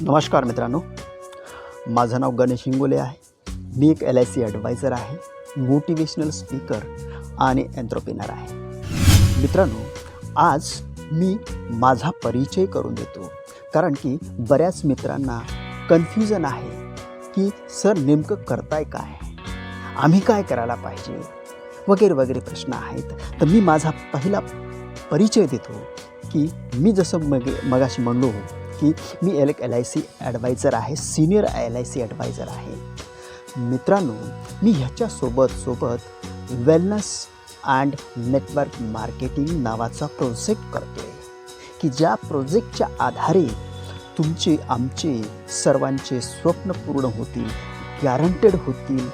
नमस्कार मित्रांनो, माझं नाव गणेश हिंगोले आहे. मी एक LIC ॲडवायझर आहे, मोटिवेशनल स्पीकर आणि एंटरप्रेनर आहे. मित्रांनो, आज मी माझा परिचय करून देतो, कारण की बऱ्याच मित्रांना कन्फ्युजन आहे की सर नेमकं करताय काय, आम्ही काय करायला पाहिजे वगैरे वगैरे प्रश्न आहेत. तर मी माझा पहिला परिचय देतो की मी जसं मगाशी म्हणलो की मी एक LIC ॲडवायझर आहे, सिनियर LIC ॲडवायझर आहे. मित्रांनो, मी ह्याच्यासोबत वेलनेस अँड नेटवर्क मार्केटिंग नावाचा प्रोजेक्ट करतो आहे की ज्या प्रोजेक्टच्या आधारे तुमचे आमचे सर्वांचे स्वप्न पूर्ण होतील, गॅरंटेड होतील,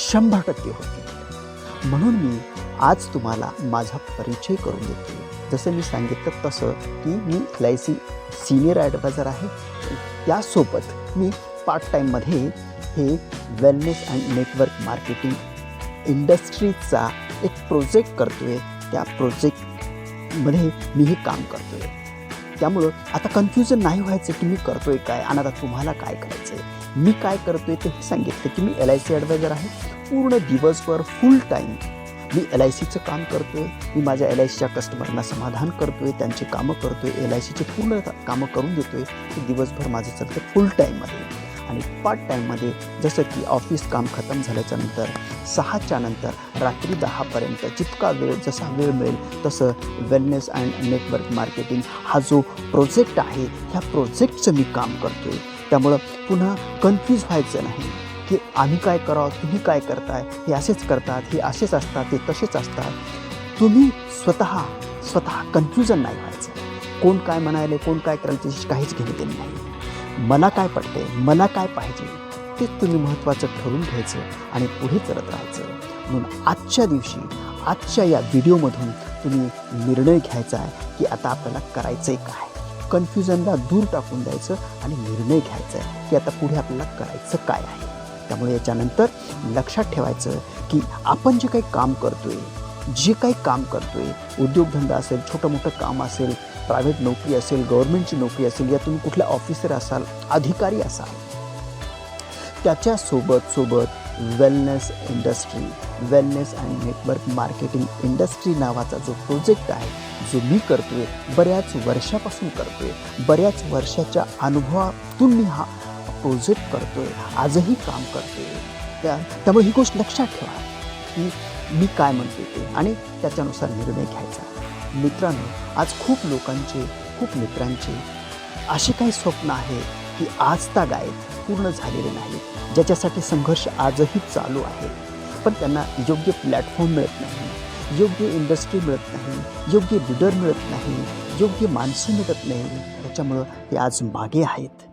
100% होतील. म्हणून मी आज तुम्हाला माझा परिचय करून देतो. जसं मी सांगितलं तसं की मी LIC सिनियर ॲडवायझर आहे. त्यासोबत मी पार्ट टाईममध्ये हे वेलनेस अँड नेटवर्क मार्केटिंग इंडस्ट्रीचा एक प्रोजेक्ट करतो आहे. त्या प्रोजेक्टमध्ये मी हे काम करतो आहे. त्यामुळं आता कन्फ्युजन नाही व्हायचं की मी करतो आहे काय आणि आता तुम्हाला काय करायचं आहे. मी काय करतो आहे ते हे सांगितलं की मी LIC ॲडवायझर आहे. पूर्ण दिवसभर फुल टाईम मी LICचं काम करतो आहे. मी माझ्या LICच्या कस्टमरना समाधान करतो आहे, त्यांची कामं करतो आहे, LICचे पूर्ण कामं करून देतो आहे. ते दिवसभर माझं चालतं फुल टाईममध्ये. आणि पार्ट टाईममध्ये जसं की ऑफिस काम खतम झाल्याच्या नंतर 6च्या नंतर रात्री 10पर्यंत जितका वेळ जसा वेळ मिळेल तसं वेलनेस अँड नेटवर्क मार्केटिंग हा जो प्रोजेक्ट आहे ह्या प्रोजेक्टचं मी काम करतो आहे. त्यामुळं पुन्हा कन्फ्यूज व्हायचं नाही की आम्ही काय करावं, तुम्ही काय करताय, हे असेच करतात, हे असेच असतात, ते तसेच असतात. तुम्ही स्वतः कन्फ्युजन नाही व्हायचं. कोण काय म्हणायले, कोण काय करायचं त्याची काहीच घेणं देणं नाही. मला काय पडते, मला काय पाहिजे तेच तुम्ही महत्त्वाचं ठरवून घ्यायचं आणि पुढे चालत राहायचं. म्हणून आजच्या दिवशी आजच्या या व्हिडिओमधून तुम्ही निर्णय घ्यायचा आहे की आता आपल्याला करायचं आहे काय. कन्फ्युजनला दूर टाकून द्यायचं आणि निर्णय घ्यायचा आहे की आता पुढे आपल्याला करायचं काय आहे. त्यामुळे याच्यानंतर लक्षात ठेवायचं की आपण जे काही काम करतो आहे, उद्योगधंदा असेल, छोटं मोठं काम असेल, प्रायव्हेट नोकरी असेल, गव्हर्नमेंटची नोकरी असेल, या तुम्ही कुठल्या ऑफिसर असाल, अधिकारी असाल, त्याच्यासोबत wellness and network marketing industry नावाचा जो प्रोजेक्ट आहे जो मी करतो आहे, बऱ्याच वर्षापासून करतो आहे, बऱ्याच वर्षाच्या अनुभवातून मी हा प्रोजेक्ट करतो आहे, आजही काम करतो आहे. त्यामुळे ही गोष्ट लक्षात ठेवा की मी काय म्हणतो ते आणि त्याच्यानुसार निर्णय घ्यायचा. मित्रांनो, आज खूप लोकांचे, खूप मित्रांचे असे काही स्वप्न आहे की आज तागायत पूर्ण झालेले नाहीत, ज्याच्यासाठी संघर्ष आजही चालू आहे. पण त्यांना योग्य प्लॅटफॉर्म मिळत नाही, योग्य इंडस्ट्री मिळत नाही, योग्य लीडर मिळत नाही, योग्य माणसं मिळत नाही. त्याच्यामुळं ते आज मागे आहेत.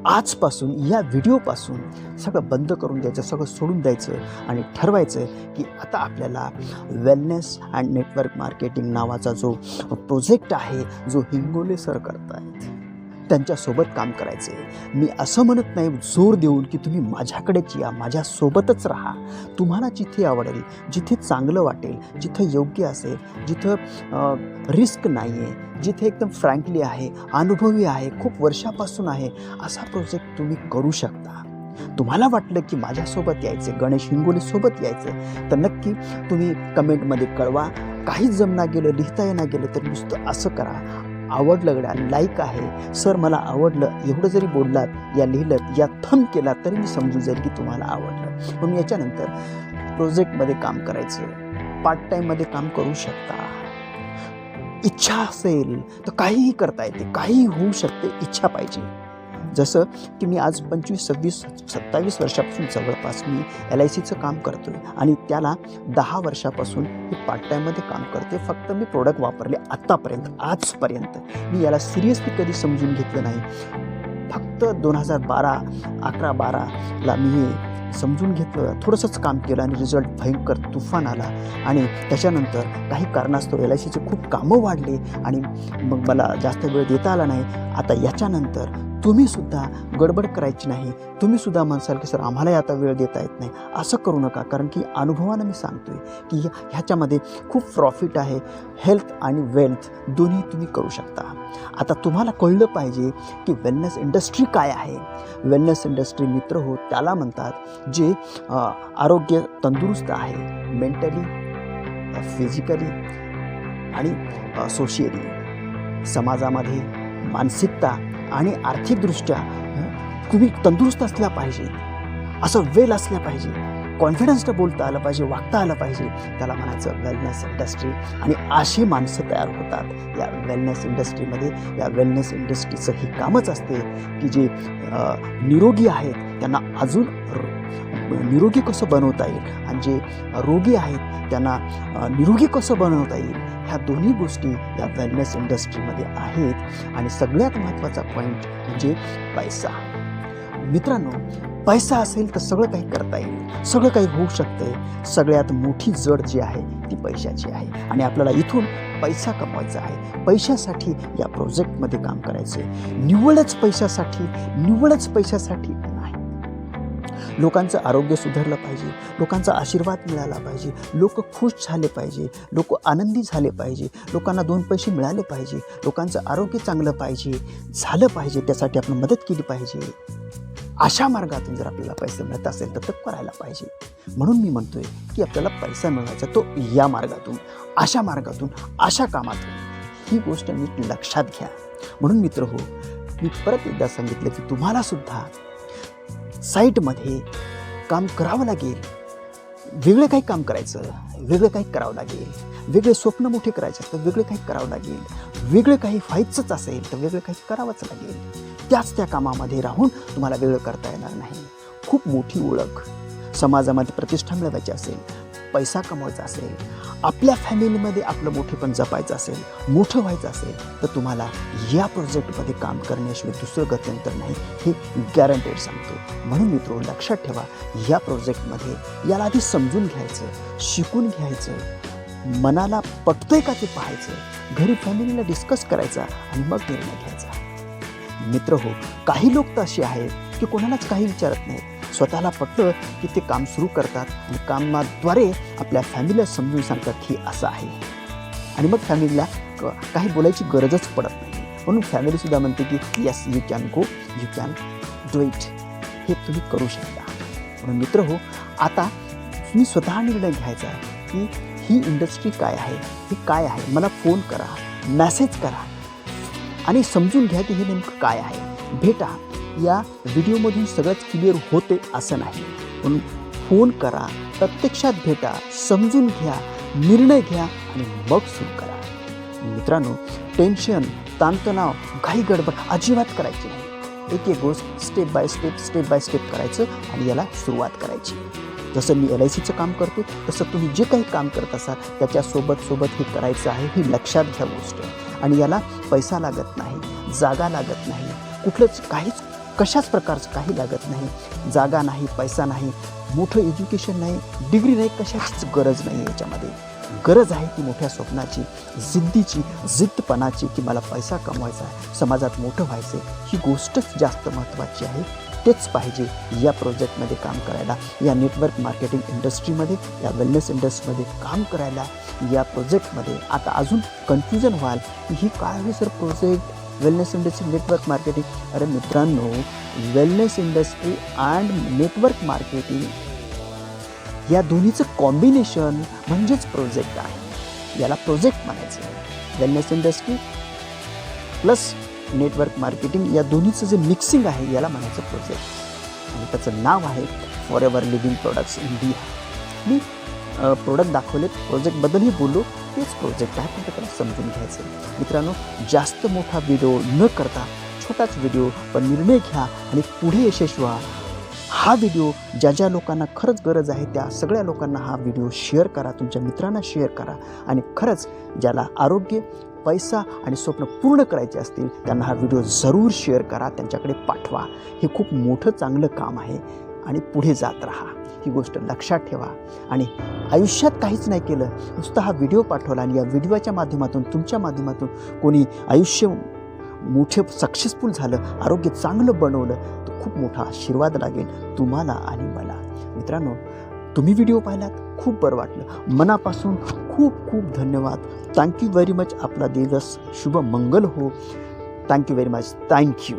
आजपासून या व्हिडिओपासून सगळं बंद करून द्यायचं, सगळं सोडून द्यायचं आणि ठरवायचं की आता आपल्याला वेलनेस अँड नेटवर्क मार्केटिंग नावाचा जो प्रोजेक्ट आहे, जो हिंगोले सर करतायत, त्यांच्यासोबत काम करायचं आहे. मी असं म्हणत नाही जोर देऊन की तुम्ही माझ्याकडेच या, माझ्यासोबतच राहा. तुम्हाला जिथे आवडेल, जिथे चांगलं वाटेल, जिथं योग्य असेल, जिथं रिस्क नाही आहे, जिथे एकदम फ्रँकली आहे, अनुभवी आहे, खूप वर्षापासून आहे, असा प्रोजेक्ट तुम्ही करू शकता. तुम्हाला वाटलं की माझ्यासोबत यायचं, गणेश हिंगोलेसोबत यायचं, तर नक्की तुम्ही कमेंटमध्ये कळवा. काहीच जमना गेलं, लिहिता येणार गेलं तर नुसतं असं करा, आवडलं गड्या, लाईक आहे सर, मला आवडलं, एवढं जरी बोललात, या लिहिलं, या थंब केला तरी मी समजून जाईल की तुम्हाला आवडलं. म्हणून याच्यानंतर प्रोजेक्टमध्ये काम करायचं, पार्ट टाईममध्ये काम करू शकता. इच्छा असेल तर काहीही करता येते, काहीही होऊ शकते, इच्छा पाहिजे. जसं की मी आज 25, 26, 27 वर्षापासून जवळपास मी LICचं काम करतो आहे आणि त्याला 10 वर्षापासून मी पार्ट टाईममध्ये काम करते. फक्त मी प्रोडक्ट वापरले आजपर्यंत मी याला सिरियसली कधी समजून घेतलं नाही. फक्त 2011-12ला मी समजून घेतलं, थोडंसंच काम केलं आणि रिझल्ट भयंकर तुफान आला. आणि त्याच्यानंतर काही कारणास्तव LICचे खूप कामं वाढले आणि मग मला जास्त वेळ देता आला नाही. आता याच्यानंतर तुम्हीसुद्धा गडबड करायची नाही. तुम्हीसुद्धा म्हणसाल की सर आम्हालाही आता वेळ देता येत नाही, असं करू नका. कारण की अनुभवानं मी सांगतो आहे की ह्याच्यामध्ये खूप प्रॉफिट आहे. हेल्थ आणि वेल्थ दोन्ही तुम्ही करू शकता. आता तुम्हाला कळलं पाहिजे की वेलनेस इंडस्ट्री काय आहे. वेलनेस इंडस्ट्री मित्र हो त्याला म्हणतात जे आरोग्य तंदुरुस्त आहे, मेंटली, फिजिकली आणि सोशियली. समाजामध्ये मानसिकता आणि आर्थिकदृष्ट्या तुम्ही तंदुरुस्त असल्या पाहिजे, असं वेल असल्या पाहिजे, कॉन्फिडन्सनं बोलता आलं पाहिजे, वागता आलं पाहिजे. त्याला म्हणायचं वेलनेस इंडस्ट्री. आणि अशी माणसं तयार होतात या वेलनेस इंडस्ट्रीमध्ये. या वेलनेस इंडस्ट्रीचं ही कामच असते की जे निरोगी आहेत त्यांना अजून निरोगी कसं बनवता येईल आणि जे रोगी आहेत त्यांना निरोगी कसं बनवता येईल. ह्या दोन्ही गोष्टी या वेलनेस इंडस्ट्रीमध्ये आहेत. आणि सगळ्यात महत्त्वाचा पॉईंट म्हणजे पैसा. मित्रांनो, पैसा असेल तर सगळं काही करता येईल, सगळं काही होऊ शकते. सगळ्यात मोठी जड जी आहे ती पैशाची आहे. आणि आपल्याला इथून पैसा कमवायचा आहे. पैशासाठी या प्रोजेक्टमध्ये काम करायचं आहे. निव्वळच पैशासाठी नाही. लोकांचं आरोग्य सुधारलं पाहिजे, लोकांचा आशीर्वाद मिळाला पाहिजे, लोक खुश झाले पाहिजे, लोक आनंदी झाले पाहिजे, लोकांना 2 पैसे मिळाले पाहिजे, लोकांचं आरोग्य चांगलं झालं पाहिजे. त्यासाठी आपण मदत केली पाहिजे. अशा मार्गातून जर आपल्याला पैसे मिळत असेल तर करायला पाहिजे. म्हणून मी म्हणतोय की आपल्याला पैसा मिळवायचा तो या मार्गातून, अशा मार्गातून, अशा कामातून. ही गोष्ट नीट लक्षात घ्या. म्हणून मित्र हो, मी परत एकदा सांगितलं की तुम्हाला सुद्धा साईटमध्ये काम करावं लागेल. वेगळं काही काम करायचं, वेगळं काही करावं लागेल. वेगळे स्वप्न मोठे करायचे असतं, वेगळं काही करावं लागेल. वेगळं काही व्हायचंच असेल तर वेगळं काही करावंच लागेल. त्या कामामध्ये राहून तुम्हाला वेगळं करता येणार नाही. खूप मोठी ओळख, समाजामध्ये प्रतिष्ठा मिळवायची असेल, पैसा कमवायचा असेल, आपल्या फॅमिलीमध्ये आपलं मोठेपण जपायचं असेल, मोठं व्हायचं असेल तर तुम्हाला या प्रोजेक्टमध्ये काम करण्याशिवाय दुसरं गत्यंतर नाही, हे गॅरंटेड सांगतो. म्हणून मित्रो लक्षात ठेवा, या प्रोजेक्टमध्ये याला आधी समजून घ्यायचं, शिकून घ्यायचं, मनाला पटतंय का ते पाहायचं, घरी फॅमिलीला डिस्कस करायचा आणि मग निर्णय घ्यायचा. मित्र हो, काही लोक तर असे आहेत की कोणालाच काही विचारत नाहीत. स्वतःला पटलं की ते काम सुरू करतात आणि कामाद्वारे आपल्या फॅमिलीला समजून सांगतात की असं आहे. आणि मग फॅमिलीला काही बोलायची गरजच पडत नाही. म्हणून फॅमिलीसुद्धा म्हणते की yes you can go, you can do it, हे तुम्ही करू शकता. म्हणून मित्र हो, आता तुम्ही स्वतः निर्णय घ्यायचा आहे की ही इंडस्ट्री काय आहे, ही काय आहे. मला फोन करा, मेसेज करा आणि समजून घ्या की हे नेमकं काय आहे. भेटा. या व्हिडिओमधून सगळंच क्लिअर होते असं नाही. म्हणून फोन करा, प्रत्यक्षात भेटा, समजून घ्या, निर्णय घ्या आणि मग सुरू करा. मित्रांनो, टेन्शन, ताणतणाव, घाई गडबड अजिबात करायची नाही. एक गोष्ट स्टेप बाय स्टेप करायचं आणि याला सुरुवात करायची. जसं मी LICचं काम करतो तसं तुम्ही जे काही काम करत असाल त्याच्यासोबत हे करायचं आहे, ही लक्षात घ्या गोष्ट. आणि याला पैसा लागत नाही, जागा लागत नाही, कुठलंच कशाच प्रकारचं काही लागत नाही. जागा नाही, पैसा नाही, मोठं एज्युकेशन नाही, डिग्री नाही, कशाचीच गरज नाही. याच्यामध्ये गरज आहे ती मोठ्या स्वप्नाची, जिद्दपणाची की मला पैसा कमवायचा आहे, समाजात मोठं व्हायचं आहे. ही गोष्टच जास्त महत्त्वाची आहे. तेच पाहिजे या प्रोजेक्टमध्ये काम करायला, या नेटवर्क मार्केटिंग इंडस्ट्रीमध्ये, या वेलनेस इंडस्ट्रीमध्ये काम करायला, या प्रोजेक्टमध्ये. आता अजून कन्फ्युजन व्हाल की ही काय आहे sir project, wellness industry, network marketing. अरे मित्रांनो, wellness industry and network marketing या दोन्हीचं कॉम्बिनेशन म्हणजेच प्रोजेक्ट आहे. याला प्रोजेक्ट म्हणायचं आहे. Wellness industry plus network marketing या दोन्हीचं जे मिक्सिंग आहे याला म्हणायचं प्रोजेक्ट. आणि त्याचं नाव आहे फॉरएव्हर लिव्हिंग प्रोडक्ट्स इंडिया. मी प्रोडक्ट दाखवलेत, प्रोजेक्टबद्दलही बोललो, तेच प्रोजेक्ट आहे, पण त्याला समजून घ्यायचं. मित्रांनो, जास्त मोठा व्हिडिओ न करता छोटाच व्हिडिओ, पण निर्णय घ्या आणि पुढे यशस्वी व्हा. हा व्हिडिओ ज्या लोकांना खरंच गरज आहे त्या सगळ्या लोकांना हा व्हिडिओ शेअर करा, तुमच्या मित्रांना शेअर करा. आणि खरंच ज्याला आरोग्य, पैसा आणि स्वप्न पूर्ण करायचे असतील त्यांना हा व्हिडिओ जरूर शेअर करा, त्यांच्याकडे पाठवा. हे खूप मोठं चांगलं काम आहे आणि पुढे जात राहा. ही गोष्ट लक्षात ठेवा. आणि आयुष्यात काहीच नाही केलं, नुसतं हा व्हिडिओ पाठवला आणि या व्हिडिओच्या माध्यमातून, तुमच्या माध्यमातून कोणी आयुष्य मोठे सक्सेसफुल झालं, आरोग्य चांगलं बनवलं तर खूप मोठा आशीर्वाद लागेल तुम्हाला आणि मला. मित्रांनो, तुम्ही व्हिडिओ पाहिलात, खूप बरं वाटलं. मनापासून खूप खूप धन्यवाद. Thank you very much. आपला दिवस शुभ मंगल हो. Thank you very much. थँक्यू.